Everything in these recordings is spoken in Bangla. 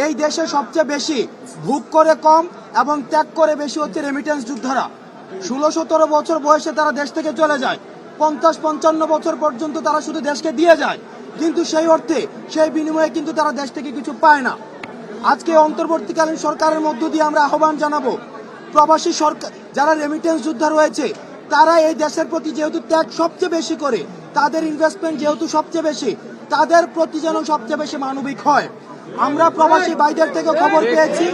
এই দেশে সবচেয়ে বেশি ভোগ করে কম এবং ত্যাগ করে বেশি হচ্ছে রেমিটেন্স যোদ্ধারা। 16-17 বছর বয়সে তারা দেশ থেকে চলে যায়, 50-55 বছর পর্যন্ত তারা শুধু দেশকে দিয়ে যায়, কিন্তু সেই অর্থে সেই বিনিময়ে কিন্তু তারা দেশ থেকে কিছু পায় না। আজকে অন্তর্বর্তীকালীন সরকারের মধ্য দিয়ে আমরা আহ্বান জানাবো, প্রবাসী সরকার যারা রেমিটেন্স যোদ্ধা রয়েছে তারা এই দেশের প্রতি যেহেতু ত্যাগ সবচেয়ে বেশি করে, তাদের ইনভেস্টমেন্ট যেহেতু সবচেয়ে বেশি, তাদের প্রতি যেন সবচেয়ে বেশি মানবিক হয়। আমরা প্রবাসী ভাইদের থেকে খবর পেয়েছি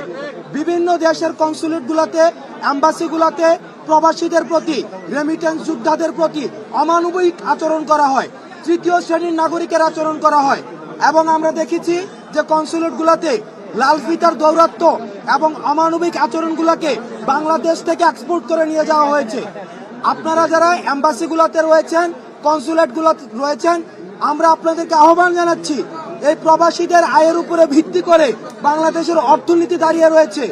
বিভিন্ন দেশের কনসুলেট গুলাতে, এম্বাসি গুলাতে প্রবাসীদের প্রতি, রেমিটেন্স যোদ্ধাদের প্রতি অমানবিক আচরণ করা হয়, তৃতীয় শ্রেণীর নাগরিকের আচরণ করা হয়। এবং আমরা দেখেছি যে কনসুলেট গুলাতে লাল ফিতার দৌরাত্ম্য এবং অমানবিক আচরণগুলোকে বাংলাদেশ থেকে এক্সপোর্ট করে নিয়ে যাওয়া হয়েছে। আপনারা যারা এম্বাসি গুলাতে রয়েছেন, কনসুলেট গুলাতে রয়েছেন, আমরা আপনাদেরকে আহ্বান জানাচ্ছি, এই প্রবাসীদের আয়ের উপরে ভিত্তি করে বাংলাদেশের অর্থনীতি দাঁড়িয়ে রয়েছে।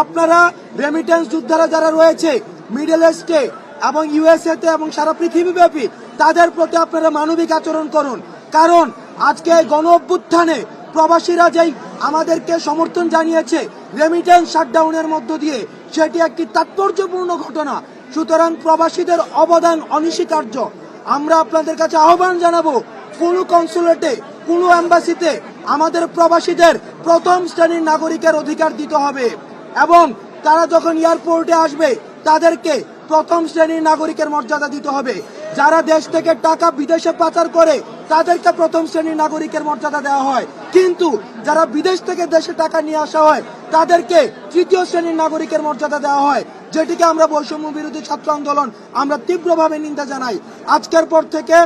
আপনারা রেমিটেন্স যোদ্ধারা যারা রয়েছে মিডল ইস্টে এবং ইউএসএ তে এবং সারা পৃথিবীব্যাপী, তাদের প্রতি আপনারা মানবিক আচরণ করুন। কারণ আজকে গণ অভ্যুত্থানে প্রবাসীরা যেই আমাদেরকে সমর্থন জানিয়েছে রেমিটেন্স শাটডাউনের মধ্য দিয়ে, সেটি একটি তাৎপর্যপূর্ণ ঘটনা। সুতরাং প্রবাসীদের অবদান অনস্বীকার্য। আমরা আপনাদের কাছে আহ্বান জানাবো, কোন কনসুলেটে, কোন এম্বাসিতে আমাদের প্রবাসীদের প্রথম শ্রেণীর নাগরিকের অধিকার দিতে হবে এবং তারা যখন এয়ারপোর্টে আসবে তাদেরকে প্রথম শ্রেণীর নাগরিকের মর্যাদা দিতে হবে। যারা দেশ থেকে টাকা বিদেশে পাচার করে তাদেরকে প্রথম শ্রেণীর নাগরিকের মর্যাদা দেওয়া হয়, কিন্তু যারা বিদেশ থেকে দেশে টাকা নিয়ে আসা হয় তাদেরকে তৃতীয় শ্রেণীর নাগরিকের মর্যাদা দেওয়া হয়, যেটিকে আমরা বৈষম্য বিরোধী ছাত্র আন্দোলন আমরা তীব্রভাবে নিন্দা জানাই। আজকের পর থেকে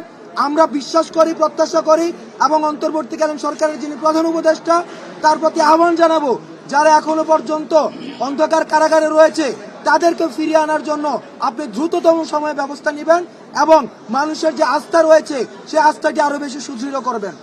আমরা বিশ্বাস করি, প্রত্যাশা করি এবং অন্তর্বর্তীকালীন সরকারের যিনি প্রধান উপদেষ্টা তার প্রতি আহ্বান জানাবো, যারা এখনো পর্যন্ত অন্ধকার কারাগারে রয়েছে তাদেরকে ফিরিয়ে আনার জন্য আপনি দ্রুততম সময়ে ব্যবস্থা নেবেন এবং মানুষের যে আস্থা রয়েছে সেই আস্থাটি আরো বেশি সুদৃঢ় করবেন।